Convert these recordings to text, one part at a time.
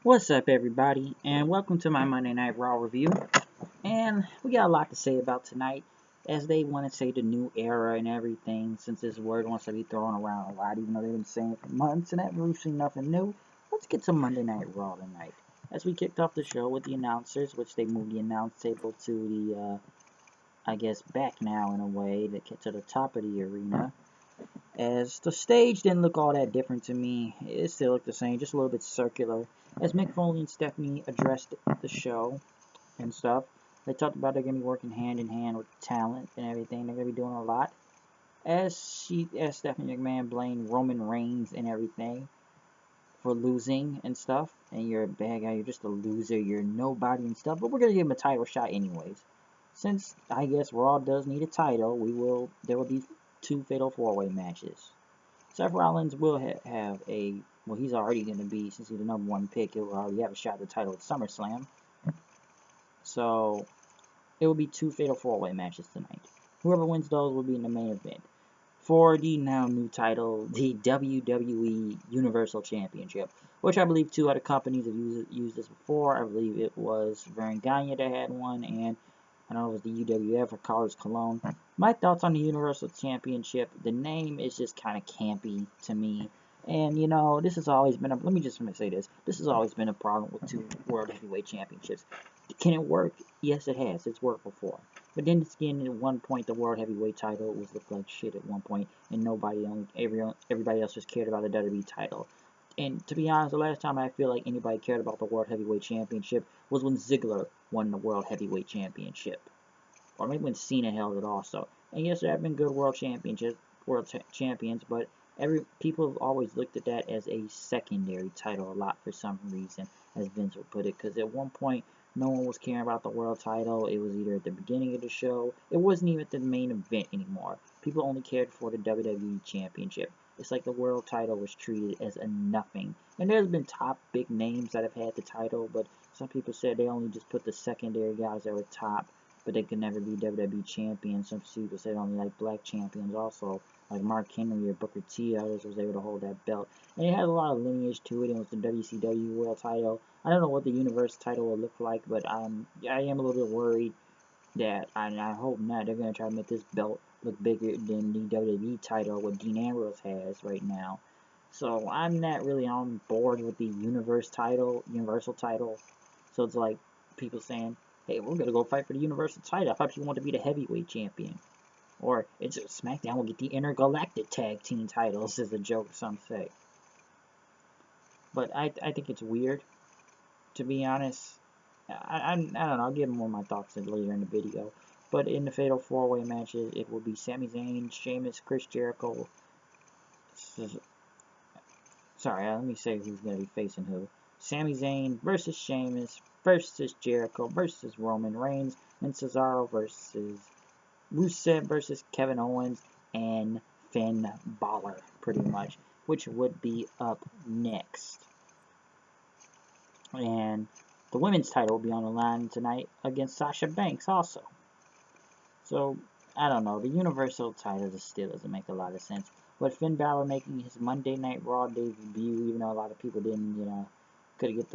What's up, everybody, and welcome to my Monday Night Raw review. And we got a lot to say about tonight, as they want to say the new era and everything, since this word wants to be thrown around a lot, even though they've been saying it for months, and that we've seen nothing new. Let's get to Monday Night Raw tonight. As we kicked off the show with the announcers, which they moved the announce table to the, I guess, back now in a way, to get to the top of the arena. As the stage didn't look all that different to me, it still looked the same, just a little bit circular. As Mick Foley and Stephanie addressed the show and stuff, they talked about they're gonna be working hand in hand with talent and everything. They're gonna be doing a lot. As Stephanie McMahon blamed Roman Reigns and everything for losing and stuff, and you're a bad guy, you're just a loser, you're nobody and stuff. But we're gonna give him a title shot anyways. Since I guess Raw does need a title, there will be 2 Fatal 4-Way matches. Seth Rollins will have a, well, he's already going to be, since he's the #1 pick, he'll already have a shot at the title at SummerSlam. So, it will be 2 Fatal 4-Way matches tonight. Whoever wins those will be in the main event. For the now new title, the WWE Universal Championship, which I believe 2 other companies have used this before. I believe it was Vern Gagne that had one, and I don't know if it was the UWF or College Cologne. My thoughts on the Universal Championship, the name is just kind of campy to me. And, you know, this has always been let me just say this. This has always been a problem with 2 World Heavyweight Championships. Can it work? Yes, it has. It's worked before. But then again, at one point, the World Heavyweight title was looked like shit at one point, and everybody else just cared about the WWE title. And to be honest, the last time I feel like anybody cared about the World Heavyweight Championship was when Ziggler won the World Heavyweight Championship. Or maybe when Cena held it also. And yes, there have been good world champions, but people have always looked at that as a secondary title a lot for some reason, as Vince would put it. Because at one point, no one was caring about the world title. It was either at the beginning of the show. It wasn't even at the main event anymore. People only cared for the WWE Championship. It's like the world title was treated as a nothing. And there's been top big names that have had the title, but some people said they only just put the secondary guys that were top, but they could never be WWE champions. Some people said only like black champions also, like Mark Henry or Booker T. Others was able to hold that belt. And it had a lot of lineage to it. It was the WCW World title. I don't know what the Universe title will look like, but I am a little bit worried that, and I hope not, they're going to try to make this belt look bigger than the WWE title, what Dean Ambrose has right now. So I'm not really on board with the Universal title. So it's like people saying, hey, we're going to go fight for the Universal title. I thought you wanted to be the heavyweight champion. Or it's SmackDown will get the Intergalactic Tag Team titles, is a joke some say. But I think it's weird, to be honest. I don't know, I'll give more of my thoughts later in the video. But in the Fatal 4-Way matches, it will be Sami Zayn, Sheamus, Chris Jericho. Sorry, let me say who's going to be facing who. Sami Zayn versus Sheamus versus Jericho versus Roman Reigns, and Cesaro versus Rusev versus Kevin Owens and Finn Balor, pretty much, which would be up next. And the women's title will be on the line tonight against Sasha Banks also. So, I don't know. The Universal title just still doesn't make a lot of sense. But Finn Balor making his Monday Night Raw debut, even though a lot of people didn't, couldn't get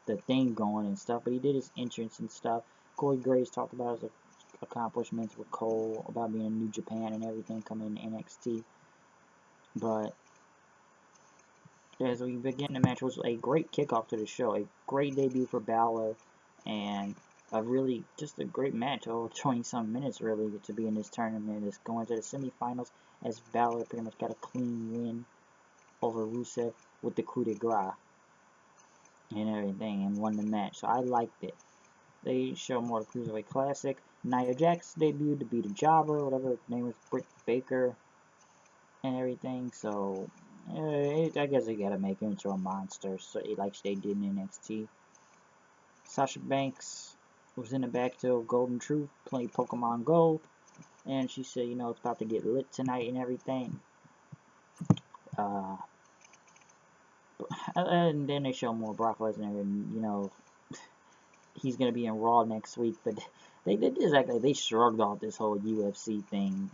the thing going and stuff. But he did his entrance and stuff. Corey Graves talked about his accomplishments with Cole, about being in New Japan and everything, coming in NXT. But as we begin the match, was a great kickoff to the show, a great debut for Balor, and just a great match, over 20-some minutes really, to be in this tournament. It's going to the semifinals, as Balor pretty much got a clean win over Rusev with the coup de grace and everything, and won the match. So I liked it. They show more of the Cruiserweight Classic. Nia Jax debuted to be the Jobber, whatever her name was, Britt Baker, and everything. So I guess they gotta make her into a monster, so like they did in NXT. Sasha Banks was in the back to Golden Truth playing Pokemon Go, and she said, it's about to get lit tonight and everything. And then they show more Brock Lesnar, and he's gonna be in Raw next week. But they did exactly, they shrugged off this whole UFC thing,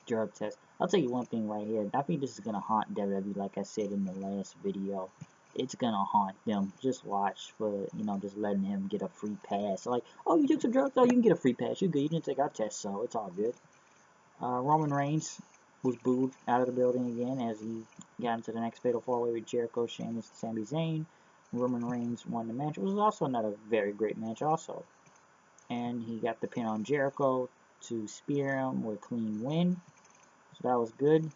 drug test. I'll tell you one thing right here. I think this is gonna haunt WWE, like I said in the last video. it's gonna haunt them. Just watch for, just letting him get a free pass. Like, oh, you took some drugs? Oh, you can get a free pass. You're good. You didn't take our test, so it's all good. Roman Reigns was booed out of the building again as he got into the next fatal four-way with Jericho, Sheamus, and Sami Zayn. Roman Reigns won the match. It was also another very great match also. And he got the pin on Jericho to spear him with a clean win. So that was good.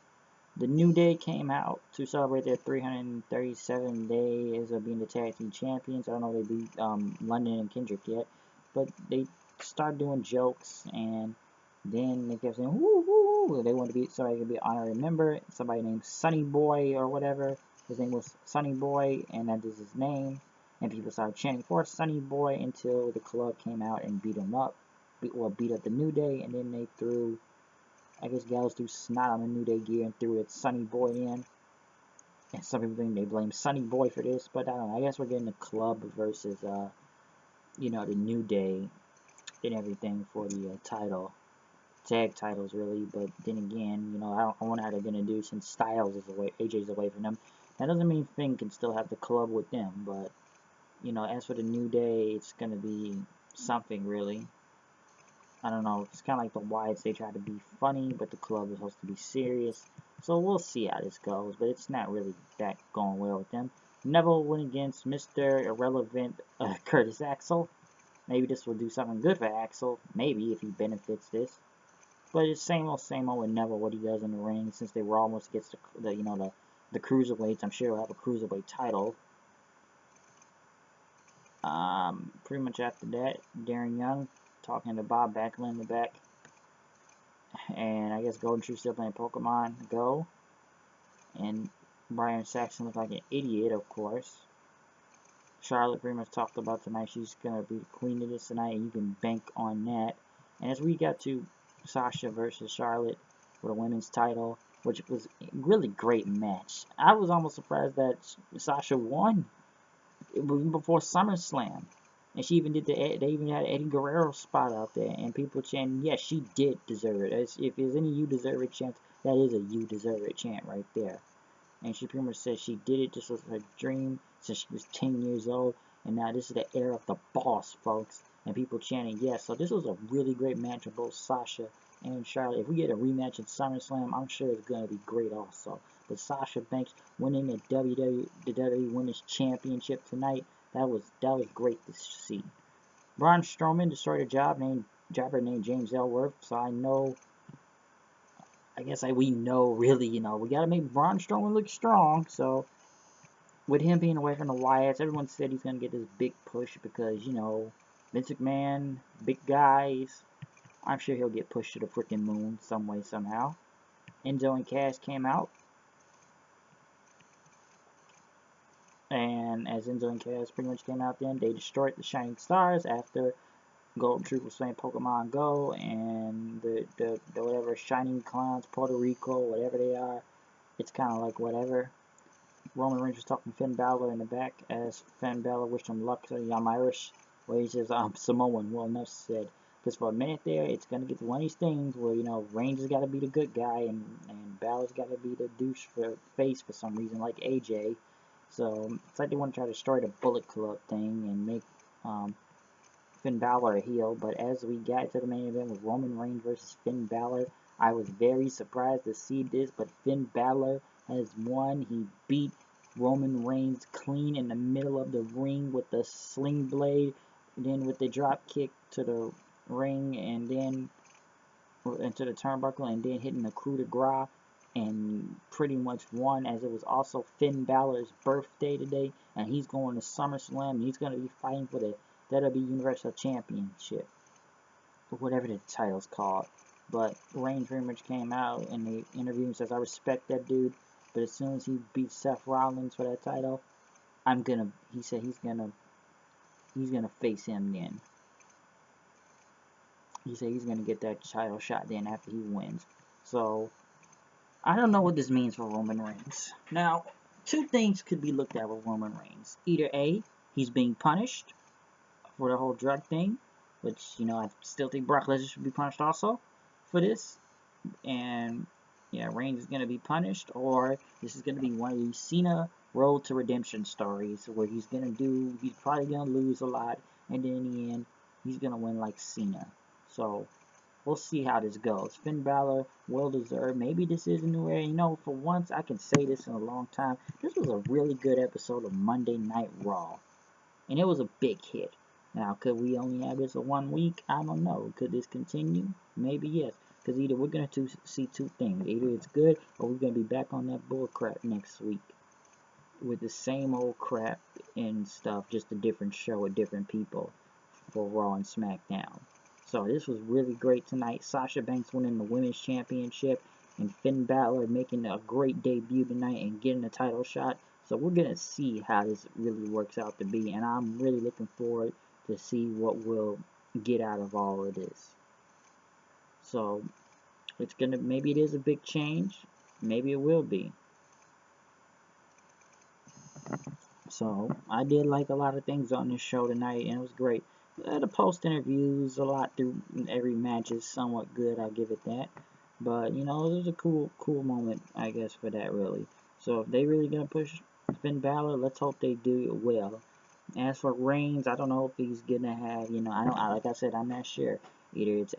The New Day came out to celebrate their 337 days of being the tag team champions. I don't know if they beat London and Kendrick yet, but they started doing jokes, and then they kept saying, woo, woo, woo. They wanted to be somebody to be an honorary member. Somebody named Sonny Boy or whatever. His name was Sonny Boy, and that is his name. And people started chanting for Sonny Boy until the club came out and beat him up. Beat up the New Day, and then they threw, I guess Gallows threw snot on the New Day gear and threw it Sonny Boy in. And some people think they blame Sonny Boy for this, but I don't know. I guess we're getting the club versus, the New Day and everything for the tag titles really. But then again, I wonder how they're gonna do since Styles is away, AJ's away from them. That doesn't mean Finn can still have the club with them, but as for the New Day, it's gonna be something really. I don't know, it's kind of like the Wyatts, they try to be funny, but the club is supposed to be serious. So we'll see how this goes, but it's not really that going well with them. Neville went against Mr. Irrelevant Curtis Axel. Maybe this will do something good for Axel, maybe, if he benefits this. But it's same old with Neville, what he does in the ring, since they were almost against the cruiserweights. I'm sure he'll have a cruiserweight title. Pretty much after that, Darren Young talking to Bob Backlund in the back. And I guess Golden Tree still playing Pokemon Go. And Brian Saxon looked like an idiot, of course. Charlotte pretty much talked about tonight. She's going to be the queen of this tonight, and you can bank on that. And as we got to Sasha versus Charlotte for the women's title, which was a really great match. I was almost surprised that Sasha won before SummerSlam. And she even they even had Eddie Guerrero spot out there, and people chanting, yes, she did deserve it. If there's any you deserve it chant, that is a you deserve it chant right there. And she pretty much said she did it, this was her dream since she was 10 years old, and now this is the era of the boss, folks. And people chanting yes. So this was a really great match of both Sasha and Charlotte. If we get a rematch at SummerSlam, I'm sure it's going to be great also. But Sasha Banks winning the WWE Women's Championship tonight, that was great to see. Braun Strowman destroyed a jobber named James Ellsworth, so we know really, we gotta make Braun Strowman look strong. So with him being away from the Wyatts, everyone said he's gonna get this big push because Vince McMahon, big guys. I'm sure he'll get pushed to the freaking moon some way somehow. Enzo and Cass came out. And as Enzo and Cass pretty much came out then, they destroyed the Shining Stars after Golden Troop was playing Pokemon Go, and the whatever Shining Clowns, Puerto Rico, whatever they are, it's kind of like whatever. Roman Reigns was talking to Finn Balor in the back as Finn Balor wished him luck. So I'm Irish, where he says I'm Samoan. Well, enough said. Because for a minute there, it's gonna get to one of these things where Reigns has got to be the good guy and Balor's got to be the douche for face for some reason, like AJ. So it's like they want to try to destroy the Bullet Club thing and make Finn Balor a heel. But as we got to the main event with Roman Reigns versus Finn Balor, I was very surprised to see this. But Finn Balor has won. He beat Roman Reigns clean in the middle of the ring with the sling blade, then with the drop kick to the ring, and then into the turnbuckle, and then hitting the coup de grace, and pretty much won, as it was also Finn Balor's birthday today, and he's going to SummerSlam, and he's going to be fighting for the WWE Universal Championship, or whatever the title's called. But Reigns pretty much came out in the interview and says, I respect that dude, but as soon as he beats Seth Rollins for that title, he said he's gonna face him then. He said he's gonna get that title shot then after he wins. So I don't know what this means for Roman Reigns. Now, two things could be looked at with Roman Reigns. Either A, he's being punished for the whole drug thing, which, I still think Brock Lesnar should be punished also for this. And, yeah, Reigns is going to be punished, or this is going to be one of these Cena road to redemption stories where he's probably gonna lose a lot, and then in the end, he's gonna win like Cena. So we'll see how this goes. Finn Balor, well deserved. Maybe this is a new era. You know, for once, I can say this in a long time. This was a really good episode of Monday Night Raw, and it was a big hit. Now, could we only have this for 1 week? I don't know. Could this continue? Maybe yes. Because either we're going to see two things. Either it's good, or we're going to be back on that bull crap next week with the same old crap and stuff, just a different show with different people for Raw and SmackDown. So this was really great tonight. Sasha Banks winning the Women's Championship and Finn Balor making a great debut tonight and getting a title shot. So we're going to see how this really works out to be, and I'm really looking forward to see what we'll get out of all of this. So maybe it is a big change, maybe it will be. So I did like a lot of things on this show tonight, and it was great. The post interviews a lot through every match is somewhat good. I'll give it that. But you know, it was a cool moment, I guess, for that really. So if they really gonna push Finn Balor, let's hope they do it well. As for Reigns, I don't know if he's gonna have, you know, like I said, I'm not sure. Either it's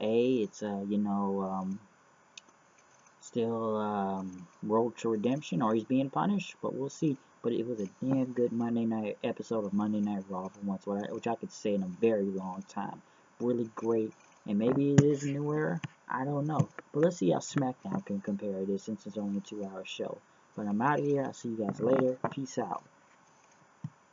still road to redemption, or he's being punished, but we'll see. But it was a damn good Monday night episode of Monday Night Raw for once, which I could say in a very long time. Really great, and maybe it is a new era. I don't know, but let's see how SmackDown can compare this since it's only a 2-hour show. But I'm out of here. I'll see you guys later. Peace out.